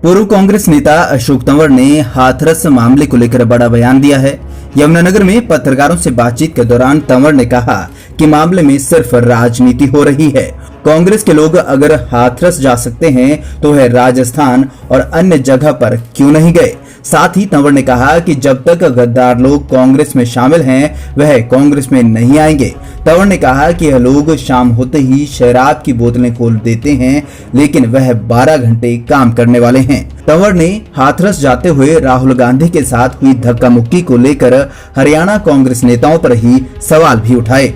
पूर्व कांग्रेस नेता अशोक तंवर ने हाथरस मामले को लेकर बड़ा बयान दिया है। यमुनानगर में पत्रकारों से बातचीत के दौरान तंवर ने कहा कि मामले में सिर्फ राजनीति हो रही है। कांग्रेस के लोग अगर हाथरस जा सकते हैं तो वह राजस्थान और अन्य जगह पर क्यों नहीं गए। साथ ही तंवर ने कहा कि जब तक गद्दार लोग कांग्रेस में शामिल हैं वह कांग्रेस में नहीं आएंगे। तंवर ने कहा कि यह लोग शाम होते ही शराब की बोतलें खोल देते हैं, लेकिन वह 12 घंटे काम करने वाले हैं। तंवर ने हाथरस जाते हुए राहुल गांधी के साथ हुई धक्का मुक्की को लेकर हरियाणा कांग्रेस नेताओं पर ही सवाल भी उठाए।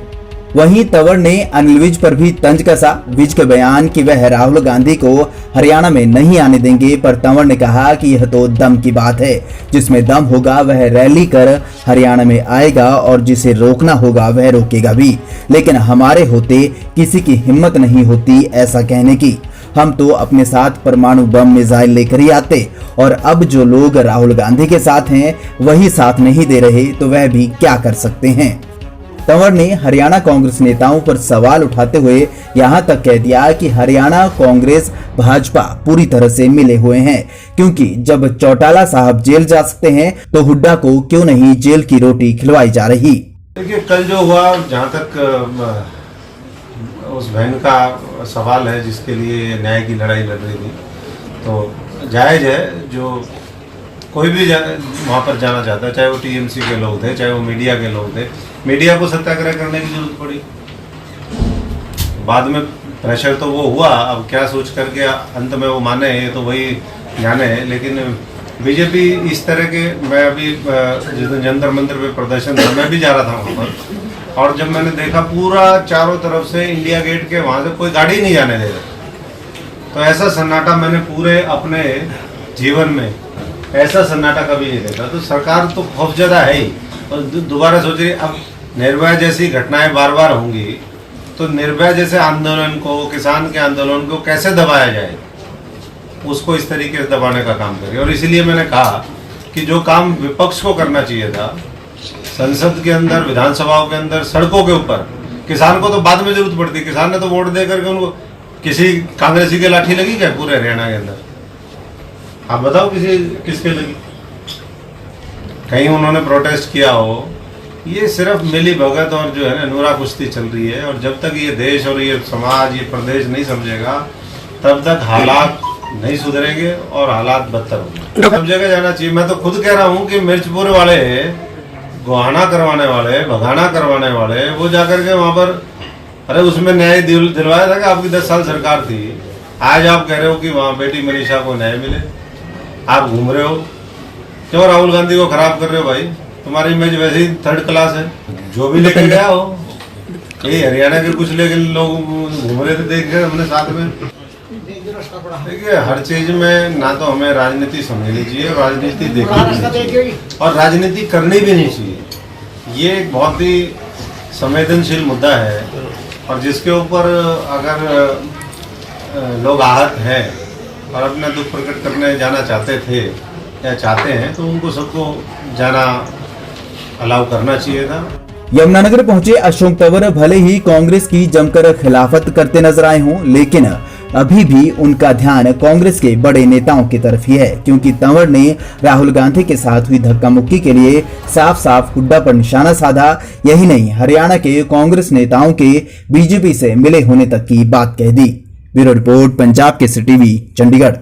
वहीं तंवर ने अनिल विज पर भी तंज कसा। विज के बयान कि वह राहुल गांधी को हरियाणा में नहीं आने देंगे पर तंवर ने कहा कि यह तो दम की बात है, जिसमें दम होगा वह रैली कर हरियाणा में आएगा और जिसे रोकना होगा वह रोकेगा भी, लेकिन हमारे होते किसी की हिम्मत नहीं होती ऐसा कहने की। हम तो अपने साथ परमाणु बम मिसाइल लेकर ही आते, और अब जो लोग राहुल गांधी के साथ हैं वही साथ नहीं दे रहे तो वह भी क्या कर सकते हैं। तंवर ने हरियाणा कांग्रेस नेताओं पर सवाल उठाते हुए यहां तक कह दिया कि हरियाणा कांग्रेस भाजपा पूरी तरह से मिले हुए हैं, क्योंकि जब चौटाला साहब जेल जा सकते हैं तो हुड्डा को क्यों नहीं जेल की रोटी खिलवाई जा रही। देखिए, कल जो हुआ, जहाँ तक उस बहन का सवाल है जिसके लिए न्याय की लड़ाई लड़ रही थी, तो जायज है। जो कोई भी वहाँ पर जाना चाहता है, चाहे वो टीएमसी के लोग थे, चाहे वो मीडिया के लोग थे। मीडिया को सत्याग्रह करने की जरूरत पड़ी, बाद में प्रेशर तो वो हुआ। अब क्या सोच करके अंत में वो माने ये तो वही जाने। लेकिन बीजेपी इस तरह के, मैं अभी जिस दिन जंतर मंतर पे प्रदर्शन था मैं भी जा रहा था वहाँ पर, और जब मैंने देखा पूरा चारों तरफ से इंडिया गेट के वहाँ से कोई गाड़ी नहीं जाने दे रहा, तो ऐसा सन्नाटा मैंने पूरे अपने जीवन में ऐसा सन्नाटा कभी नहीं देखा। तो सरकार तो खौफजदा है ही। और दोबारा सोचिए, अब निर्भया जैसी घटनाएं बार बार होंगी तो निर्भया जैसे आंदोलन को, किसान के आंदोलन को कैसे दबाया जाए, उसको इस तरीके से दबाने का काम करिए। और इसीलिए मैंने कहा कि जो काम विपक्ष को करना चाहिए था, संसद के अंदर, विधानसभाओं के अंदर, सड़कों के ऊपर, किसान को तो बाद में जरूरत पड़ती। किसान ने तो वोट दे करके उनको, किसी कांग्रेसी के लाठी लगी क्या पूरे हरियाणा के अंदर? आप बताओ किसके लगी? कहीं उन्होंने प्रोटेस्ट किया हो? ये सिर्फ मिली भगत और जो है ना नूरा कुश्ती चल रही है। और जब तक ये देश और ये समाज, ये प्रदेश नहीं समझेगा, तब तक हालात नहीं सुधरेंगे और हालात बदतर होंगे। सब जगह जाना चाहिए। मैं तो खुद कह रहा हूँ कि मिर्चपुर वाले, गोहाना करवाने वाले, भगाना करवाने वाले, वो जाकर के वहाँ पर, अरे उसमें न्याय दिलवाया था कि आपकी 10 साल सरकार थी। आज आप कह रहे हो कि वहाँ बेटी मनीषा को न्याय मिले। आप घूम रहे हो, क्यों राहुल गांधी को खराब कर रहे हो भाई? तुम्हारी इमेज वैसे ही 3rd क्लास है। जो भी लेके गया हो, ये हरियाणा के कुछ लेके लोग घूम रहे थे, देख रहे हमने साथ में। देखिए, हर चीज में ना तो हमें राजनीति समझनी चाहिए, राजनीति देखनी चाहिए, और राजनीति करनी भी नहीं चाहिए। ये एक बहुत ही संवेदनशील मुद्दा है, और जिसके ऊपर अगर लोग आहत हैं और अपना दुख प्रकट करने जाना चाहते थे या चाहते हैं, तो उनको सबको जाना अलाउ करना चाहिए था। यमुनानगर पहुंचे अशोक तंवर भले ही कांग्रेस की जमकर खिलाफत करते नजर आए हों, लेकिन अभी भी उनका ध्यान कांग्रेस के बड़े नेताओं की तरफ ही है, क्योंकि तंवर ने राहुल गांधी के साथ हुई धक्का मुक्की के लिए साफ साफ हुड्डा पर निशाना साधा। यही नहीं, हरियाणा के कांग्रेस नेताओं के बीजेपी से मिले होने तक की बात कह दी। Bureau report, Punjab Kesari TV, Chandigarh.